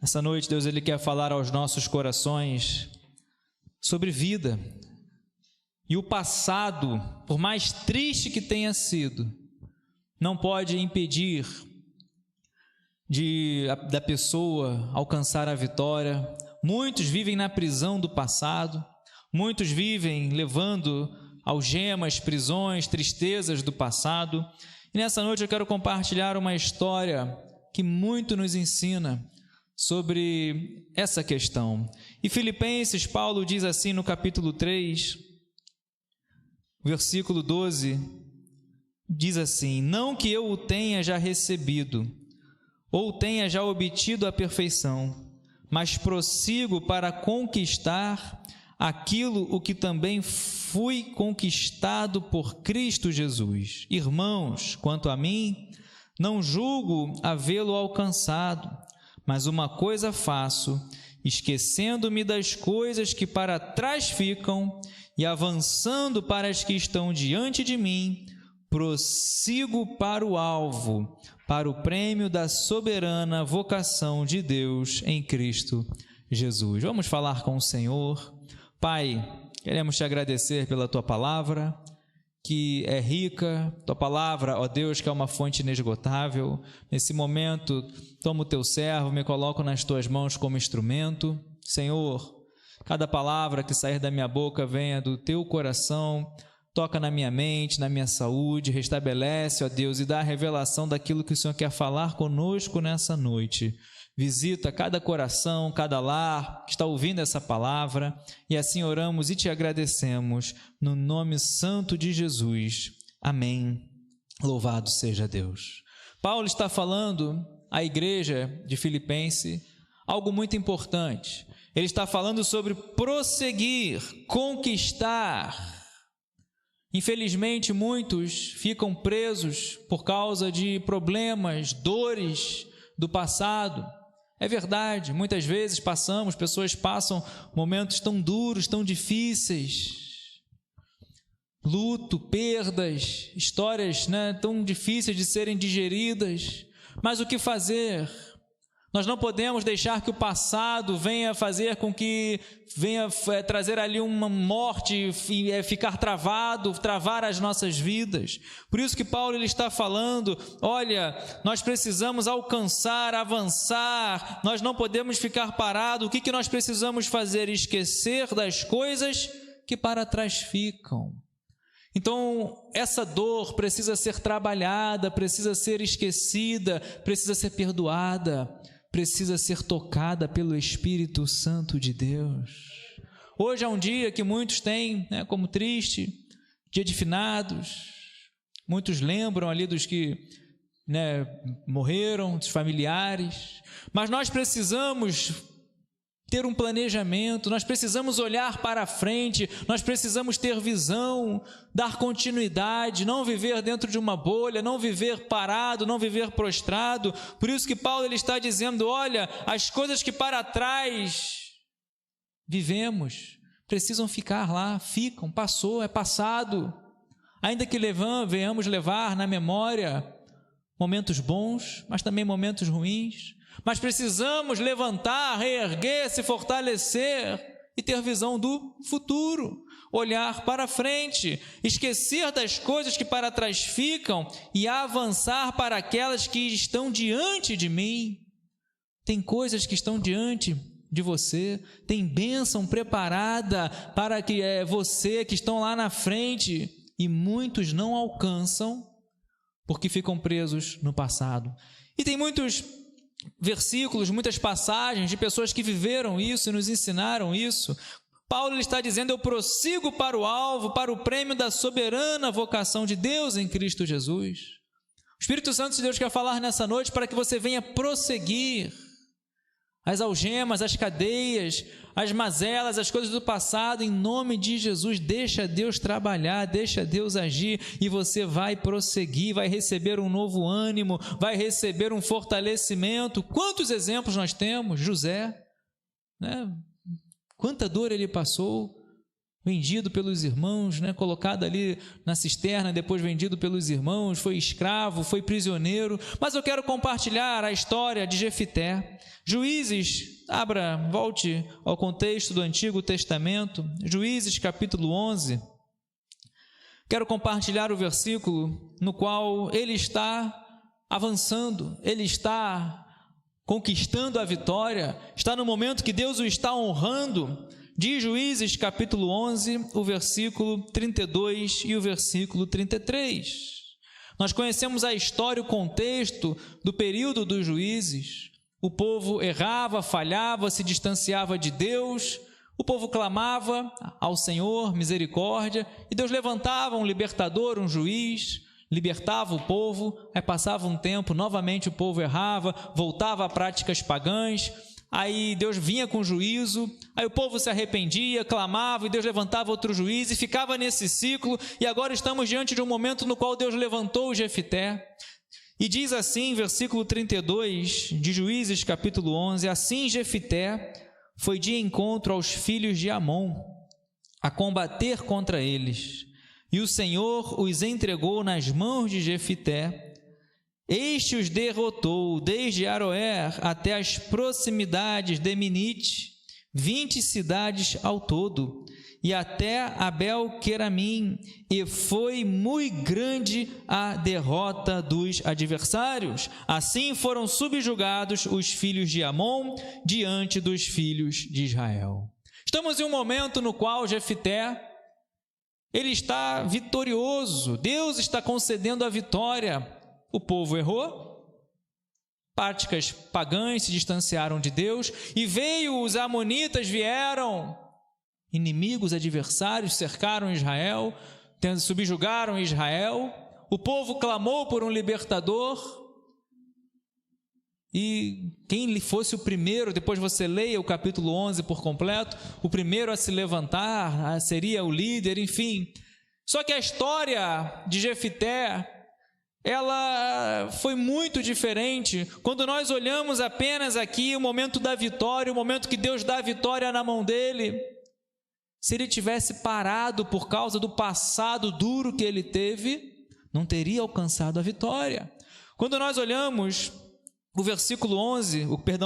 Essa noite, Deus, Ele quer falar aos nossos corações sobre vida. E o passado, por mais triste que tenha sido, não pode impedir da pessoa alcançar a vitória. Muitos vivem na prisão do passado, muitos vivem levando algemas, prisões, tristezas do passado. E nessa noite eu quero compartilhar uma história que muito nos ensina sobre essa questão. E Filipenses, Paulo diz assim no capítulo 3, versículo 12, diz assim: não que eu o tenha já recebido, ou tenha já obtido a perfeição, mas prossigo para conquistar aquilo o que também fui conquistado por Cristo Jesus. Irmãos, quanto a mim, não julgo havê-lo alcançado, mas uma coisa faço, esquecendo-me das coisas que para trás ficam e avançando para as que estão diante de mim, prossigo para o alvo, para o prêmio da soberana vocação de Deus em Cristo Jesus. Vamos falar com o Senhor. Pai, queremos te agradecer pela tua palavra, que é rica, tua palavra, ó Deus, que é uma fonte inesgotável. Nesse momento, tomo o teu servo, me coloco nas tuas mãos como instrumento. Senhor, cada palavra que sair da minha boca venha do teu coração, toca na minha mente, na minha saúde, restabelece, ó Deus, e dá a revelação daquilo que o Senhor quer falar conosco nessa noite. Visita cada coração, cada lar que está ouvindo essa palavra, e assim oramos e te agradecemos, no nome santo de Jesus. Amém. Louvado seja Deus. Paulo está falando à igreja de Filipenses algo muito importante. Ele está falando sobre prosseguir, conquistar. Infelizmente, muitos ficam presos por causa de problemas, dores do passado. É verdade, muitas vezes pessoas passam momentos tão duros, tão difíceis, luto, perdas, histórias, tão difíceis de serem digeridas. Mas o que fazer? Nós não podemos deixar que o passado venha fazer com que venha trazer ali uma morte e ficar travar as nossas vidas. Por isso que Paulo ele está falando, olha, nós precisamos alcançar, avançar, nós não podemos ficar parados. O que nós precisamos fazer? Esquecer das coisas que para trás ficam. Então, essa dor precisa ser trabalhada, precisa ser esquecida, precisa ser perdoada, precisa ser tocada pelo Espírito Santo de Deus. Hoje é um dia que muitos têm como triste, dia de finados. Muitos lembram ali dos que morreram, dos familiares. Mas nós precisamos ter um planejamento, nós precisamos olhar para frente, nós precisamos ter visão, dar continuidade, não viver dentro de uma bolha, não viver parado, não viver prostrado. Por isso que Paulo ele está dizendo, olha, as coisas que para trás vivemos, precisam ficar lá, passou, é passado. Ainda que venhamos levar na memória momentos bons, mas também momentos ruins, mas precisamos levantar, reerguer, se fortalecer e ter visão do futuro, olhar para frente, esquecer das coisas que para trás ficam e avançar para aquelas que estão diante de mim. Tem coisas que estão diante de você, tem bênção preparada para que você que estão lá na frente, e muitos não alcançam porque ficam presos no passado. E tem muitos versículos, muitas passagens de pessoas que viveram isso e nos ensinaram isso. Paulo está dizendo, eu prossigo para o alvo, para o prêmio da soberana vocação de Deus em Cristo Jesus. O Espírito Santo de Deus quer falar nessa noite para que você venha prosseguir. As algemas, as cadeias, as mazelas, as coisas do passado, em nome de Jesus, deixa Deus trabalhar, deixa Deus agir, e você vai prosseguir, vai receber um novo ânimo, vai receber um fortalecimento. Quantos exemplos nós temos? José, quanta dor ele passou, vendido pelos irmãos, colocado ali na cisterna, depois vendido pelos irmãos, foi escravo, foi prisioneiro. Mas eu quero compartilhar a história de Jefité. Juízes, volte ao contexto do Antigo Testamento, Juízes capítulo 11. Quero compartilhar o versículo no qual ele está avançando, ele está conquistando a vitória, está no momento que Deus o está honrando. De Juízes capítulo 11, o versículo 32 e o versículo 33. Nós conhecemos a história, o contexto do período dos juízes. O povo errava, falhava, se distanciava de Deus. O povo clamava ao Senhor, misericórdia, e Deus levantava um libertador, um juiz, libertava o povo. Aí passava um tempo, novamente o povo errava, voltava a práticas pagãs. Aí Deus vinha com juízo, aí o povo se arrependia, clamava, e Deus levantava outro juiz, e ficava nesse ciclo. E agora estamos diante de um momento no qual Deus levantou Jefité, e diz assim, versículo 32 de Juízes capítulo 11: assim Jefité foi de encontro aos filhos de Amon, a combater contra eles, e o Senhor os entregou nas mãos de Jefité. Este os derrotou desde Aroer até as proximidades de Minite, 20 cidades ao todo, e até Abel-Queramim, e foi muito grande a derrota dos adversários. Assim foram subjugados os filhos de Amon diante dos filhos de Israel. Estamos em um momento no qual Jefité, ele está vitorioso, Deus está concedendo a vitória. O povo errou, práticas pagãs se distanciaram de Deus, e os amonitas vieram, inimigos, adversários, cercaram Israel, subjugaram Israel. O povo clamou por um libertador, e quem fosse o primeiro, depois você leia o capítulo 11 por completo, o primeiro a se levantar seria o líder, enfim. Só que a história de Jefité, ela foi muito diferente. Quando nós olhamos apenas aqui o momento da vitória, o momento que Deus dá a vitória na mão dele, se ele tivesse parado por causa do passado duro que ele teve, não teria alcançado a vitória. Quando nós olhamos o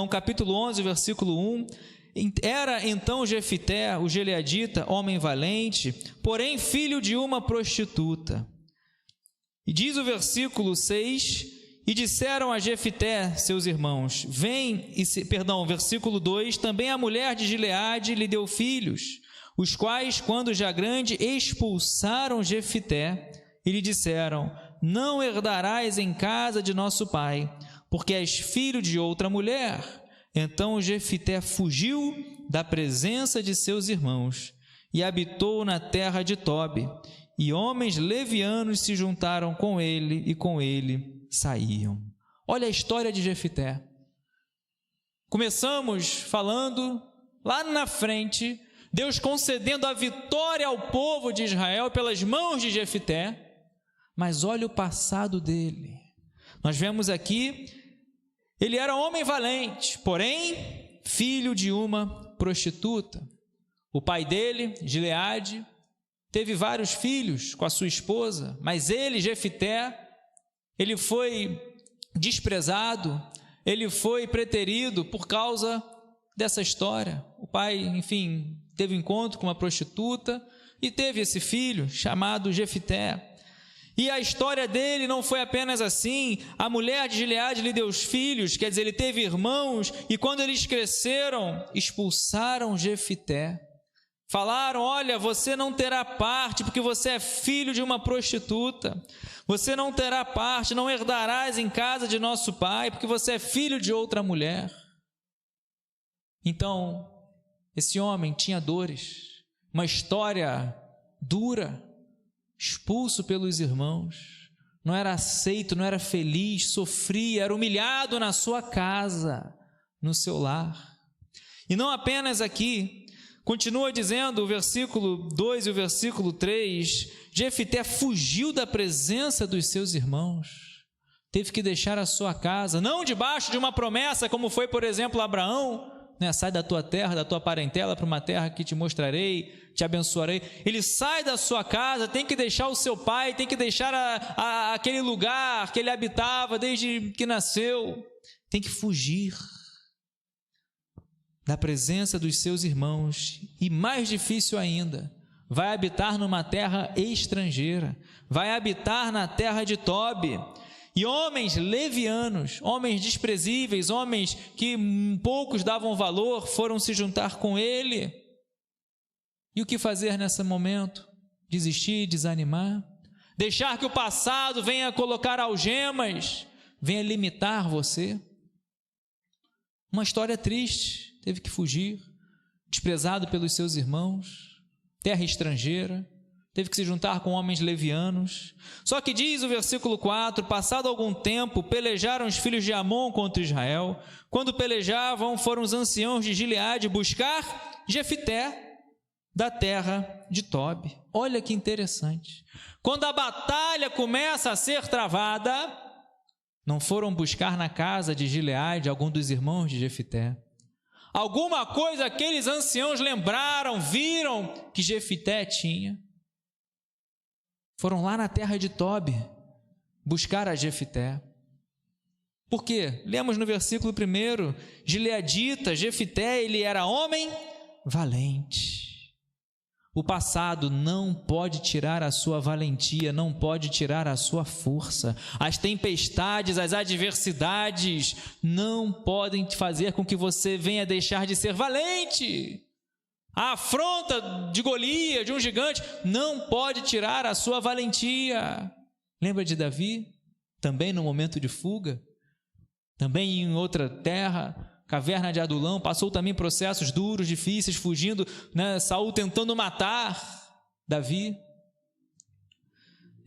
capítulo 11, versículo 1, era então Jefité, o gileadita, homem valente, porém filho de uma prostituta. E diz o versículo 6, e disseram a Jefité, seus irmãos, versículo 2, também a mulher de Gileade lhe deu filhos, os quais, quando já grande, expulsaram Jefité, e lhe disseram, não herdarás em casa de nosso pai, porque és filho de outra mulher. Então Jefité fugiu da presença de seus irmãos, e habitou na terra de Tobi, e homens levianos se juntaram com ele, e com ele saíam. Olha a história de Jefité. Começamos falando lá na frente, Deus concedendo a vitória ao povo de Israel pelas mãos de Jefité, mas olha o passado dele. Nós vemos aqui, ele era homem valente, porém filho de uma prostituta. O pai dele, Gileade, teve vários filhos com a sua esposa, mas ele, Jefité, ele foi desprezado, ele foi preterido por causa dessa história. O pai, enfim, teve um encontro com uma prostituta e teve esse filho chamado Jefité. E a história dele não foi apenas assim. A mulher de Gileade lhe deu os filhos, quer dizer, ele teve irmãos, e quando eles cresceram, expulsaram Jefité. Falaram, olha, você não terá parte, porque você é filho de uma prostituta. Você não terá parte, não herdarás em casa de nosso pai, porque você é filho de outra mulher. Então, esse homem tinha dores, uma história dura, expulso pelos irmãos, não era aceito, não era feliz, sofria, era humilhado na sua casa, no seu lar. E não apenas aqui, continua dizendo o versículo 2 e o versículo 3, Jefité fugiu da presença dos seus irmãos, teve que deixar a sua casa, não debaixo de uma promessa, como foi, por exemplo, Abraão, né? Sai da tua terra, da tua parentela, para uma terra que te mostrarei, te abençoarei. Ele sai da sua casa, tem que deixar o seu pai, tem que deixar aquele lugar que ele habitava desde que nasceu, tem que fugir da presença dos seus irmãos, e mais difícil ainda, vai habitar numa terra estrangeira, vai habitar na terra de Tobi. E homens levianos, homens desprezíveis, homens que poucos davam valor, foram se juntar com ele. E o que fazer nesse momento? Desistir, desanimar? Deixar que o passado venha colocar algemas, venha limitar você? Uma história triste, teve que fugir, desprezado pelos seus irmãos, terra estrangeira, teve que se juntar com homens levianos. Só que diz o versículo 4, passado algum tempo, pelejaram os filhos de Amon contra Israel. Quando pelejavam, foram os anciãos de Gileade buscar Jefité da terra de Tobi. Olha que interessante. Quando a batalha começa a ser travada, não foram buscar na casa de Gileade algum dos irmãos de Jefité. Alguma coisa aqueles anciãos lembraram, viram que Jefité tinha. Foram lá na terra de Tobi buscar a Jefité. Por quê? Lemos no versículo 1, Gileadita, Jefité, ele era homem valente. O passado não pode tirar a sua valentia, não pode tirar a sua força. As tempestades, as adversidades não podem fazer com que você venha deixar de ser valente. A afronta de Golias, de um gigante, não pode tirar a sua valentia. Lembra de Davi? Também no momento de fuga, também em outra terra, caverna de Adulão, passou também processos duros, difíceis, fugindo, né? Saul tentando matar Davi.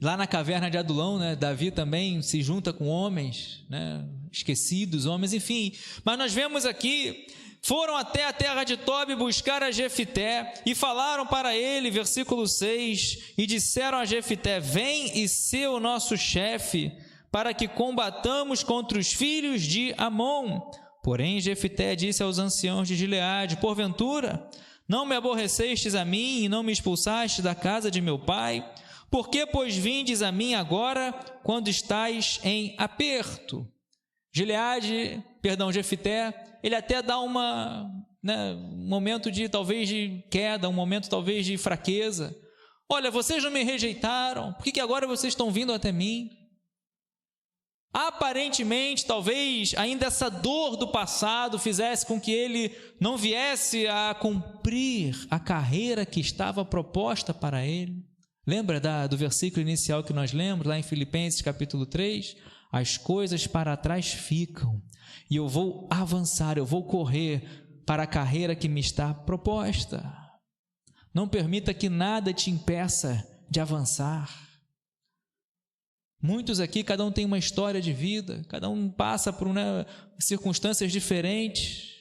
Lá na caverna de Adulão, né? Davi também se junta com homens, né? Esquecidos, homens, enfim. Mas nós vemos aqui, foram até a terra de Tobi buscar a Jefité e falaram para ele, versículo 6, e disseram a Jefité: vem e sê o nosso chefe, para que combatamos contra os filhos de Amon. Porém Jefité disse aos anciãos de Gileade: porventura não me aborrecestes a mim e não me expulsastes da casa de meu pai? Por que, pois, vindes a mim agora, quando estais em aperto? Jefité, ele até dá um momento de talvez de queda, um momento talvez de fraqueza. Olha, vocês não me rejeitaram, por que agora vocês estão vindo até mim? Aparentemente, talvez ainda essa dor do passado fizesse com que ele não viesse a cumprir a carreira que estava proposta para ele. Lembra do versículo inicial que nós lemos, lá em Filipenses capítulo 3? As coisas para trás ficam, e eu vou avançar, eu vou correr para a carreira que me está proposta. Não permita que nada te impeça de avançar. Muitos aqui, cada um tem uma história de vida, cada um passa por circunstâncias diferentes,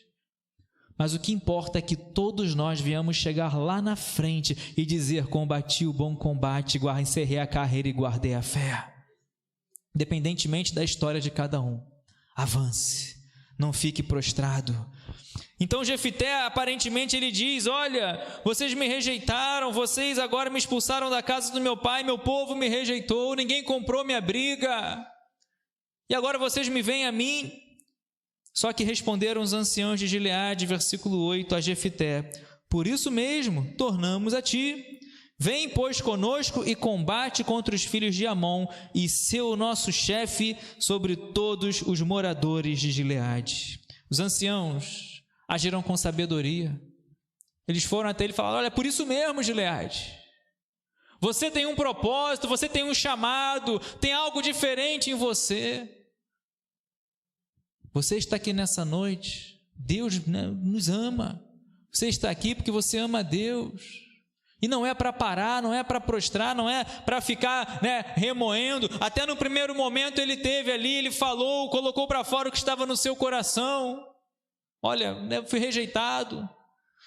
mas o que importa é que todos nós viemos chegar lá na frente e dizer: combati o bom combate, encerrei a carreira e guardei a fé. Independentemente da história de cada um, avance, não fique prostrado. Então Jefité, aparentemente, ele diz: olha, vocês me rejeitaram, vocês agora me expulsaram da casa do meu pai, meu povo me rejeitou, ninguém comprou minha briga, e agora vocês me vêm a mim. Só que responderam os anciãos de Gileade, versículo 8, a Jefité: por isso mesmo tornamos a ti, vem pois conosco e combate contra os filhos de Amon, e sê o nosso chefe sobre todos os moradores de Gileade. Os anciãos agiram com sabedoria. Eles foram até ele e falaram: olha, por isso mesmo, Gileade, você tem um propósito, você tem um chamado, tem algo diferente em você. Você está aqui nessa noite, Deus nos ama. Você está aqui porque você ama a Deus. E não é para parar, não é para prostrar, não é para ficar remoendo. Até no primeiro momento ele teve ali, ele falou, colocou para fora o que estava no seu coração. Olha, fui rejeitado.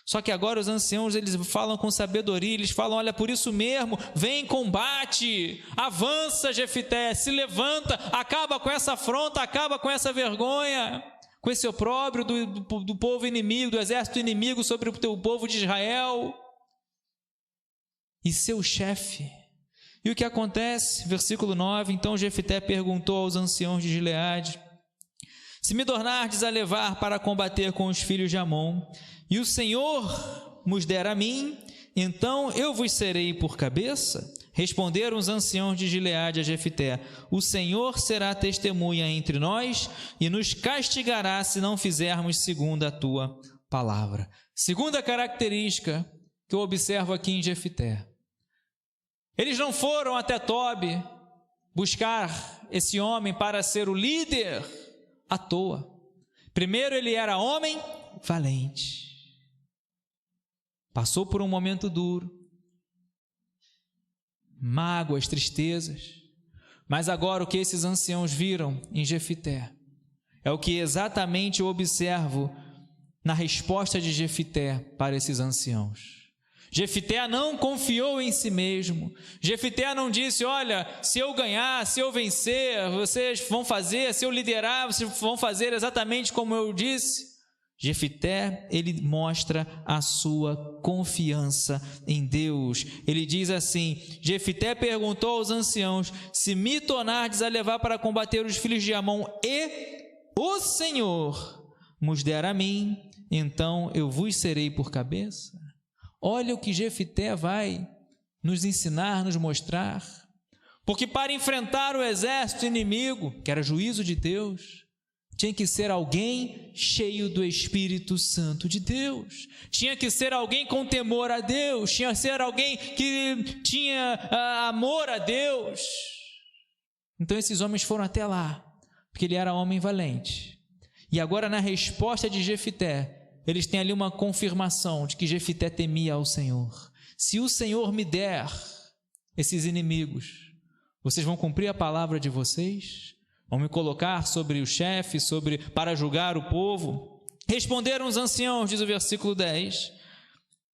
Só que agora os anciãos, eles falam com sabedoria, eles falam: olha, por isso mesmo, vem, combate, avança, Jefité, se levanta, acaba com essa afronta, acaba com essa vergonha. com esse opróbrio do povo inimigo, do exército inimigo sobre o teu povo de Israel, e seu chefe. E o que acontece? Versículo 9, então Jefté perguntou aos anciãos de Gileade: se me tornardes a levar para combater com os filhos de Amon, e o Senhor nos der a mim, então eu vos serei por cabeça? Responderam os anciãos de Gileade a Jefté: o Senhor será testemunha entre nós e nos castigará se não fizermos segundo a tua palavra. Segunda característica que eu observo aqui em Jefté: eles não foram até Tobi buscar esse homem para ser o líder à toa. Primeiro, ele era homem valente, passou por um momento duro, mágoas, tristezas, mas agora o que esses anciãos viram em Jefté é o que exatamente eu observo na resposta de Jefté para esses anciãos. Jefté não confiou em si mesmo. Jefté não disse: olha, se eu ganhar, se eu vencer, vocês vão fazer, se eu liderar, vocês vão fazer exatamente como eu disse. Jefté, ele mostra a sua confiança em Deus. Ele diz assim: Jefté perguntou aos anciãos: se me tornardes a levar para combater os filhos de Amon, e o Senhor nos der a mim, então eu vos serei por cabeça. Olha o que Jefté vai nos ensinar, nos mostrar. Porque para enfrentar o exército inimigo, que era juízo de Deus, tinha que ser alguém cheio do Espírito Santo de Deus. Tinha que ser alguém com temor a Deus. Tinha que ser alguém que tinha amor a Deus. Então esses homens foram até lá, porque ele era homem valente. E agora, na resposta de Jefté, eles têm ali uma confirmação de que Jefté temia ao Senhor. Se o Senhor me der esses inimigos, vocês vão cumprir a palavra de vocês? Vão me colocar sobre o chefe, para julgar o povo? Responderam os anciãos, diz o versículo 10,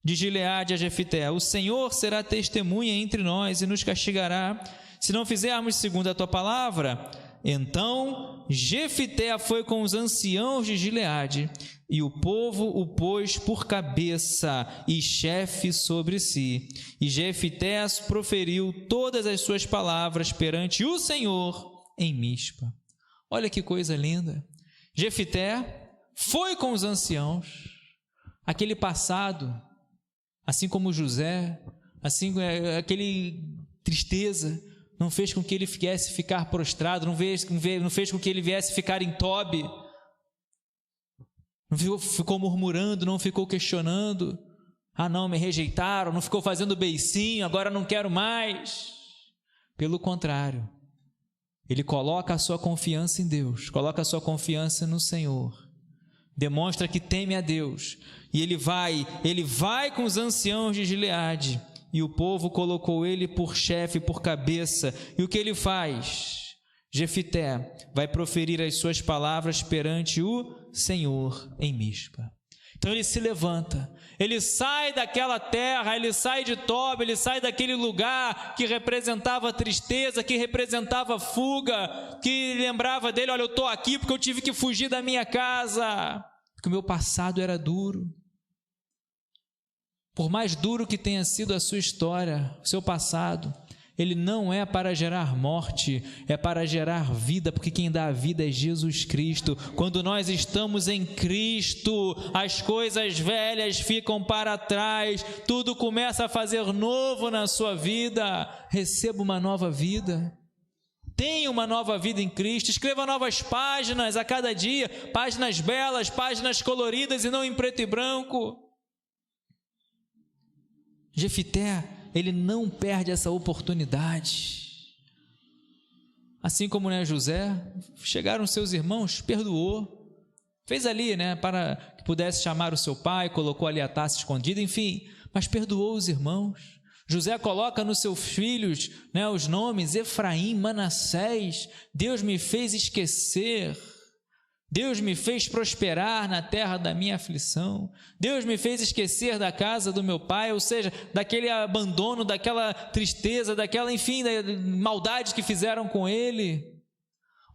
de Gileade a Jefté: o Senhor será testemunha entre nós e nos castigará, se não fizermos segundo a tua palavra. Então Jefté foi com os anciãos de Gileade, e o povo o pôs por cabeça e chefe sobre si. E Jefté proferiu todas as suas palavras perante o Senhor em Mispa. Olha que coisa linda. Jefté foi com os anciãos. Aquele passado, assim como José, assim aquele tristeza, não fez com que ele viesse ficar prostrado, não fez com que ele viesse ficar em Tobi, não ficou murmurando, não ficou questionando: ah não, me rejeitaram, não ficou fazendo beicinho, agora não quero mais. Pelo contrário, ele coloca a sua confiança em Deus, coloca a sua confiança no Senhor, demonstra que teme a Deus, e ele vai com os anciãos de Gileade, e o povo colocou ele por chefe, por cabeça. E o que ele faz? Jefté vai proferir as suas palavras perante o Senhor em Mispa. Então ele se levanta, ele sai daquela terra, ele sai de Tobi, ele sai daquele lugar que representava tristeza, que representava fuga, que lembrava dele: olha, eu estou aqui porque eu tive que fugir da minha casa, porque o meu passado era duro. Por mais duro que tenha sido a sua história, o seu passado, ele não é para gerar morte, é para gerar vida, porque quem dá a vida é Jesus Cristo. Quando nós estamos em Cristo, as coisas velhas ficam para trás, tudo começa a fazer novo na sua vida. Receba uma nova vida, tenha uma nova vida em Cristo, escreva novas páginas a cada dia, páginas belas, páginas coloridas e não em preto e branco. Jefté, ele não perde essa oportunidade. Assim como José, chegaram seus irmãos, perdoou, fez ali, para que pudesse chamar o seu pai, colocou ali a taça escondida, enfim, mas perdoou os irmãos. José coloca nos seus filhos, os nomes Efraim, Manassés. Deus me fez esquecer, Deus me fez prosperar na terra da minha aflição, Deus me fez esquecer da casa do meu pai, ou seja, daquele abandono, daquela tristeza, daquela, enfim, da maldade que fizeram com ele.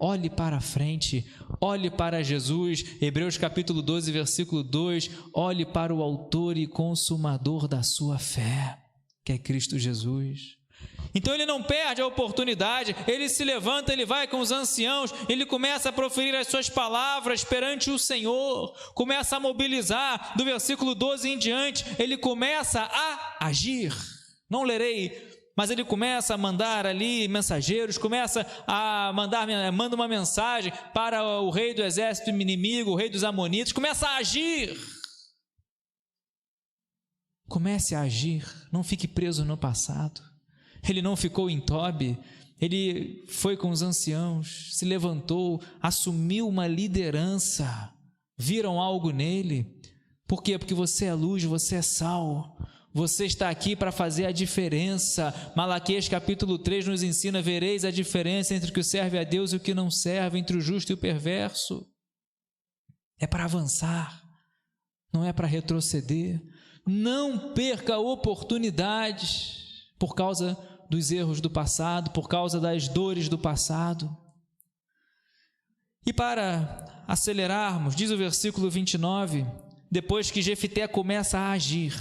olhe para a frente, olhe para Jesus. Hebreus capítulo 12, versículo 2, olhe para o autor e consumador da sua fé, que é Cristo Jesus. Então ele não perde a oportunidade, ele se levanta, ele vai com os anciãos, ele começa a proferir as suas palavras perante o Senhor, começa a mobilizar, do versículo 12 em diante, ele começa a agir. Não lerei, mas ele começa a mandar ali mensageiros, manda uma mensagem para o rei do exército inimigo, o rei dos amonitas, começa a agir. Comece a agir, não fique preso no passado. Ele não ficou em Tobi, ele foi com os anciãos, se levantou, assumiu uma liderança. Viram algo nele? Por quê? Porque você é luz, você é sal. Você está aqui para fazer a diferença. Malaquias capítulo 3 nos ensina: vereis a diferença entre o que serve a Deus e o que não serve, entre o justo e o perverso. É para avançar, não é para retroceder. Não perca oportunidades por causa dos erros do passado, por causa das dores do passado. E para acelerarmos, diz o versículo 29, depois que Jefité começa a agir,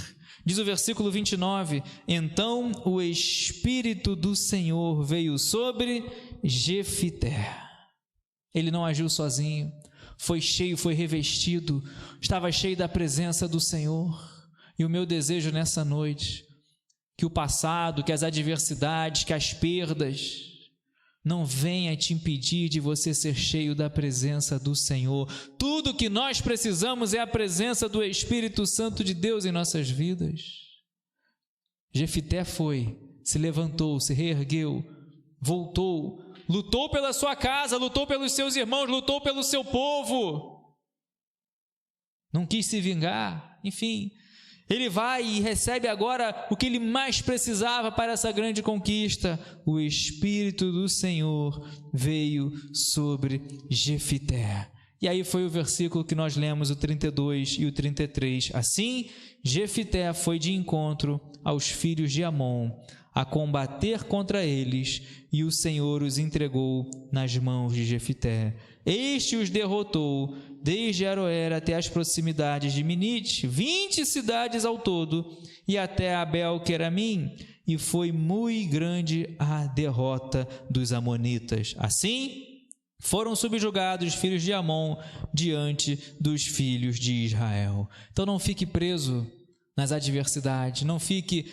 diz o versículo 29, então o Espírito do Senhor veio sobre Jefité. Ele não agiu sozinho, foi cheio, foi revestido, estava cheio da presença do Senhor. E o meu desejo nessa noite, que o passado, que as adversidades, que as perdas não venha te impedir de você ser cheio da presença do Senhor. Tudo que nós precisamos é a presença do Espírito Santo de Deus em nossas vidas. Jefité foi, se levantou, se reergueu, voltou, lutou pela sua casa, lutou pelos seus irmãos, lutou pelo seu povo. Não quis se vingar, enfim. Ele vai e recebe agora o que ele mais precisava para essa grande conquista. O Espírito do Senhor veio sobre Jefité. E aí foi o versículo que nós lemos, o 32 e o 33. Assim, Jefité foi de encontro aos filhos de Amon, a combater contra eles, e o Senhor os entregou nas mãos de Jefité. Este os derrotou, desde Aroer até as proximidades de Minite, 20 cidades ao todo, e até Abel-Queramim, e foi muito grande a derrota dos amonitas. Assim, foram subjugados os filhos de Amon diante dos filhos de Israel. Então não fique preso nas adversidades, não fique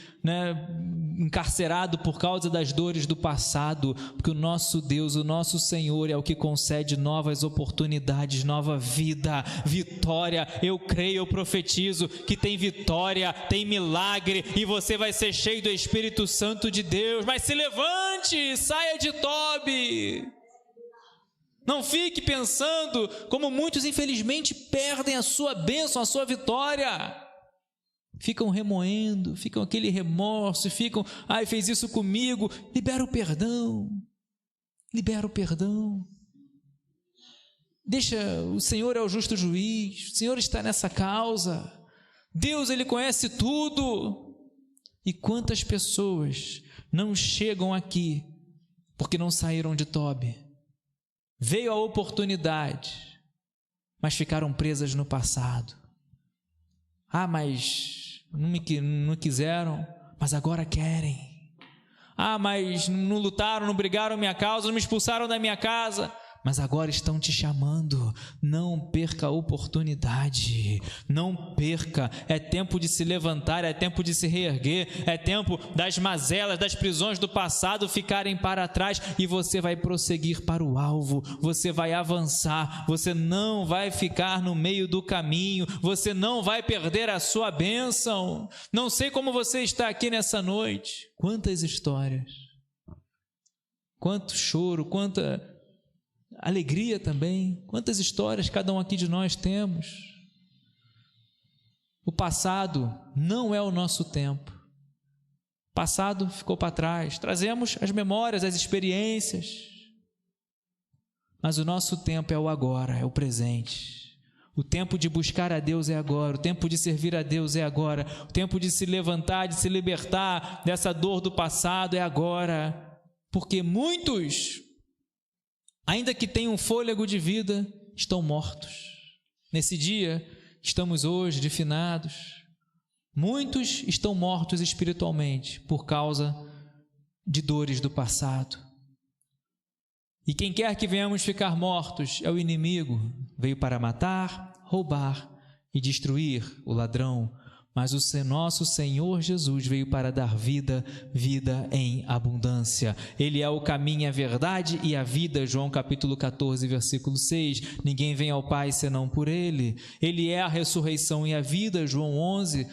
encarcerado por causa das dores do passado, porque o nosso Deus, o nosso Senhor é o que concede novas oportunidades, nova vida, vitória. Eu creio, eu profetizo que tem vitória, tem milagre, e você vai ser cheio do Espírito Santo de Deus. Mas se levante, saia de Tobi. Não fique pensando como muitos infelizmente perdem a sua bênção, a sua vitória. Ficam remoendo, ficam aquele remorso, ficam, fez isso comigo. Libera o perdão, libera o perdão. Deixa, o Senhor é o justo juiz, o Senhor está nessa causa. Deus, Ele conhece tudo. E quantas pessoas não chegam aqui porque não saíram de Tobi? Veio a oportunidade, mas ficaram presas no passado. Mas não quiseram, mas agora querem. Mas não lutaram, não brigaram minha causa, não me expulsaram da minha casa, mas agora estão te chamando. Não perca a oportunidade, não perca. É tempo de se levantar, é tempo de se reerguer, é tempo das mazelas, das prisões do passado ficarem para trás, e você vai prosseguir para o alvo, você vai avançar, você não vai ficar no meio do caminho, você não vai perder a sua bênção. Não sei como você está aqui nessa noite, quantas histórias, quanto choro, quanta alegria também, quantas histórias cada um aqui de nós temos. O passado não é o nosso tempo, o passado ficou para trás, trazemos as memórias, as experiências, mas o nosso tempo é o agora, é o presente. O tempo de buscar a Deus é agora, o tempo de servir a Deus é agora, o tempo de se levantar, de se libertar dessa dor do passado é agora, porque muitos ainda que tenham fôlego de vida, estão mortos. Nesse dia, estamos hoje de finados. Muitos estão mortos espiritualmente por causa de dores do passado. E quem quer que venhamos ficar mortos é o inimigo. Veio para matar, roubar e destruir, o ladrão. Mas o nosso Senhor Jesus veio para dar vida, vida em abundância. Ele é o caminho, a verdade e a vida, João capítulo 14, versículo 6. Ninguém vem ao Pai senão por Ele. Ele é a ressurreição e a vida, João 11,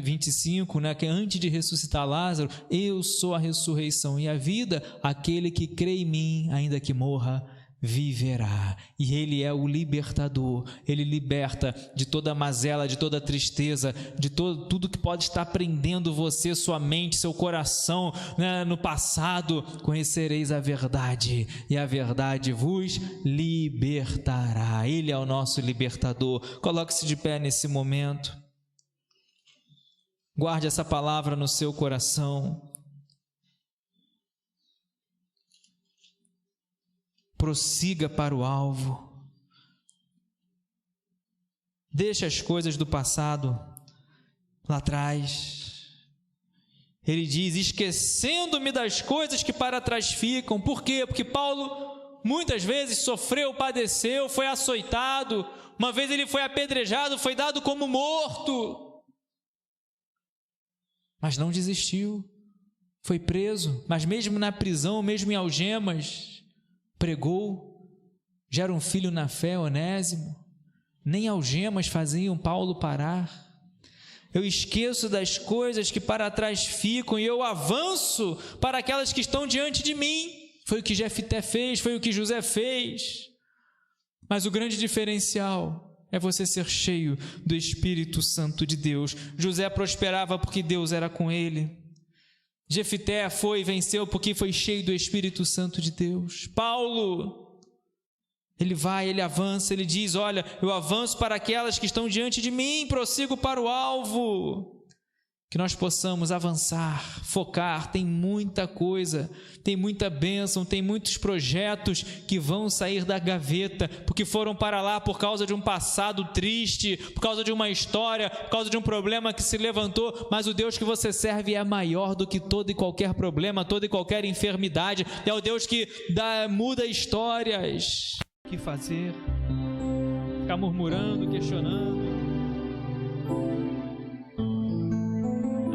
25, que antes de ressuscitar Lázaro, eu sou a ressurreição e a vida, aquele que crê em mim, ainda que morra, viverá. E Ele é o libertador. Ele liberta de toda mazela, de toda tristeza, de tudo que pode estar prendendo você, sua mente, seu coração, no passado. Conhecereis a verdade e a verdade vos libertará. Ele é o nosso libertador. Coloque-se de pé nesse momento. Guarde essa palavra no seu coração. Prossiga para o alvo. Deixe as coisas do passado lá atrás. Ele diz, esquecendo-me das coisas que para trás ficam. Por quê? Porque Paulo muitas vezes sofreu, padeceu, foi açoitado. Uma vez ele foi apedrejado, foi dado como morto. Mas não desistiu. Foi preso, mas mesmo na prisão, mesmo em algemas, pregou, gera um filho na fé, Onésimo. Nem algemas faziam Paulo parar. Eu esqueço das coisas que para trás ficam e eu avanço para aquelas que estão diante de mim. Foi o que Jefté fez, foi o que José fez. Mas o grande diferencial é você ser cheio do Espírito Santo de Deus. José prosperava porque Deus era com ele. Jefté foi e venceu porque foi cheio do Espírito Santo de Deus. Paulo, ele vai, ele avança, ele diz, olha, eu avanço para aquelas que estão diante de mim, prossigo para o alvo. Que nós possamos avançar, focar, tem muita coisa, tem muita bênção, tem muitos projetos que vão sair da gaveta, porque foram para lá por causa de um passado triste, por causa de uma história, por causa de um problema que se levantou, mas o Deus que você serve é maior do que todo e qualquer problema, toda e qualquer enfermidade, é o Deus que muda histórias. O que fazer? Ficar murmurando, questionando.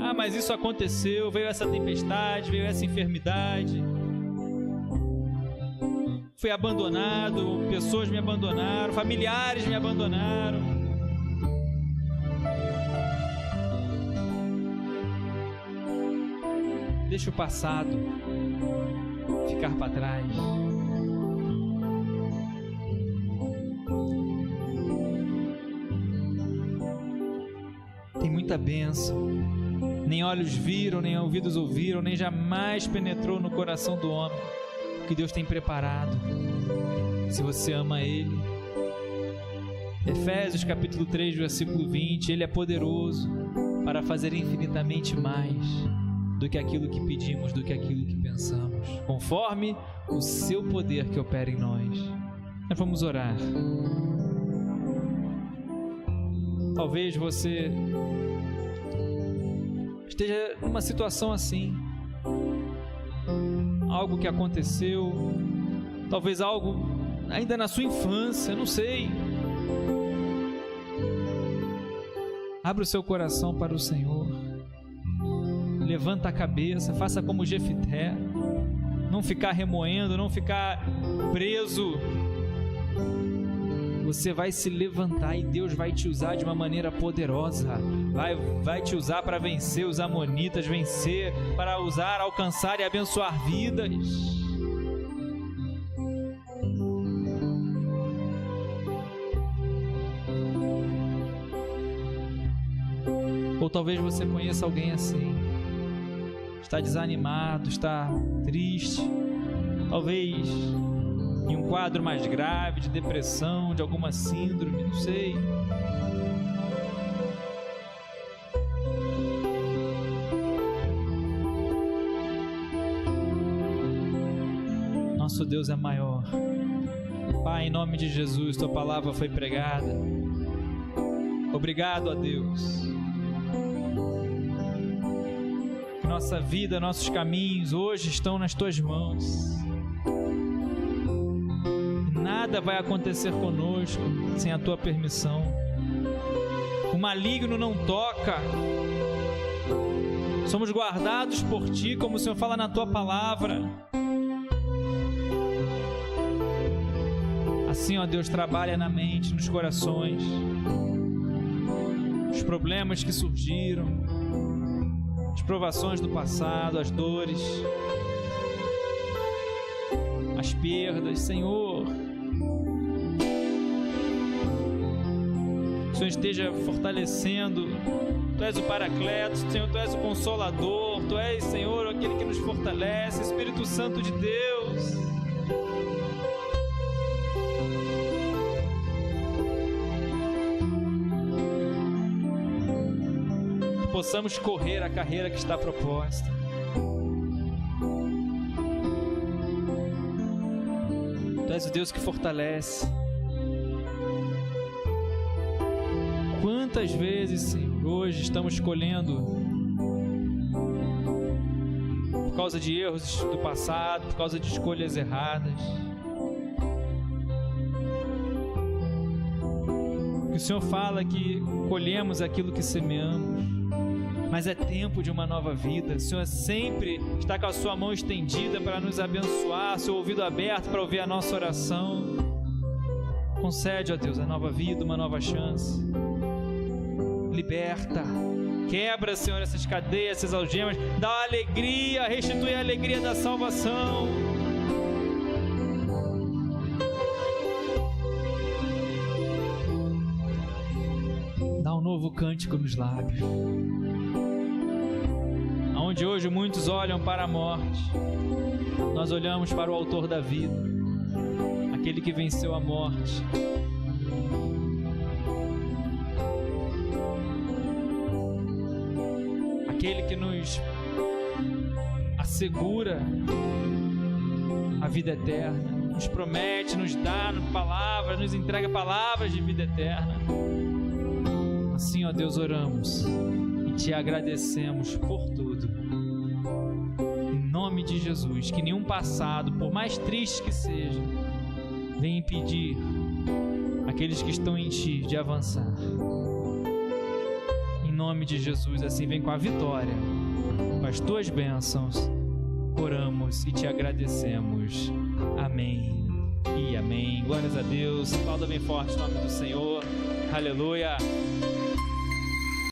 Ah, mas isso aconteceu, veio essa tempestade, veio essa enfermidade. Fui abandonado, pessoas me abandonaram, familiares me abandonaram. Deixa o passado ficar para trás. Tem muita bênção. Nem olhos viram, nem ouvidos ouviram, nem jamais penetrou no coração do homem o que Deus tem preparado, se você ama Ele. Efésios capítulo 3, versículo 20, Ele é poderoso para fazer infinitamente mais do que aquilo que pedimos, do que aquilo que pensamos, conforme o seu poder que opera em nós. Nós vamos orar. Talvez você esteja numa situação assim, algo que aconteceu, talvez algo ainda na sua infância, não sei. Abra o seu coração para o Senhor, levanta a cabeça, faça como Jefté, não ficar remoendo, não ficar preso. Você vai se levantar e Deus vai te usar de uma maneira poderosa. Vai te usar para vencer os amonitas, vencer, para usar, alcançar e abençoar vidas. Ou talvez você conheça alguém assim. Está desanimado, está triste. Talvez em um quadro mais grave de depressão, de alguma síndrome, não sei. Nosso nosso Deus é maior. Pai, em nome de Jesus, Tua palavra foi pregada. Obrigado a Deus. Que nossa vida, nossos caminhos hoje estão nas Tuas mãos. Nada vai acontecer conosco sem a Tua permissão. O maligno não toca. Somos guardados por Ti, como o Senhor fala na Tua palavra. Assim, ó Deus, trabalha na mente, nos corações. Os problemas que surgiram, as provações do passado, as dores, as perdas, Senhor. O Senhor esteja fortalecendo. Tu és o Paracleto, Senhor, Tu és o Consolador, Tu és, Senhor, aquele que nos fortalece, Espírito Santo de Deus. Que possamos correr a carreira que está proposta. Tu és o Deus que fortalece. Quantas vezes, Senhor, hoje estamos escolhendo por causa de erros do passado, por causa de escolhas erradas. Que o Senhor fala que colhemos aquilo que semeamos, mas é tempo de uma nova vida. O Senhor sempre está com a sua mão estendida para nos abençoar, seu ouvido aberto para ouvir a nossa oração. Concede, ó Deus, a nova vida, uma nova chance. Liberta, quebra, Senhor, essas cadeias, essas algemas, dá alegria, restitui a alegria da salvação. Dá um novo cântico nos lábios. Onde hoje muitos olham para a morte, nós olhamos para o autor da vida, aquele que venceu a morte. Aquele que nos assegura a vida eterna, nos promete, nos dá palavras, nos entrega palavras de vida eterna. Assim, ó Deus, oramos e Te agradecemos por tudo. Em nome de Jesus, que nenhum passado, por mais triste que seja, venha impedir aqueles que estão em Ti de avançar. Em nome de Jesus, assim vem com a vitória, com as Tuas bênçãos, oramos e Te agradecemos. Amém e amém. Glórias a Deus. Aplauda bem forte o nome do Senhor. Aleluia.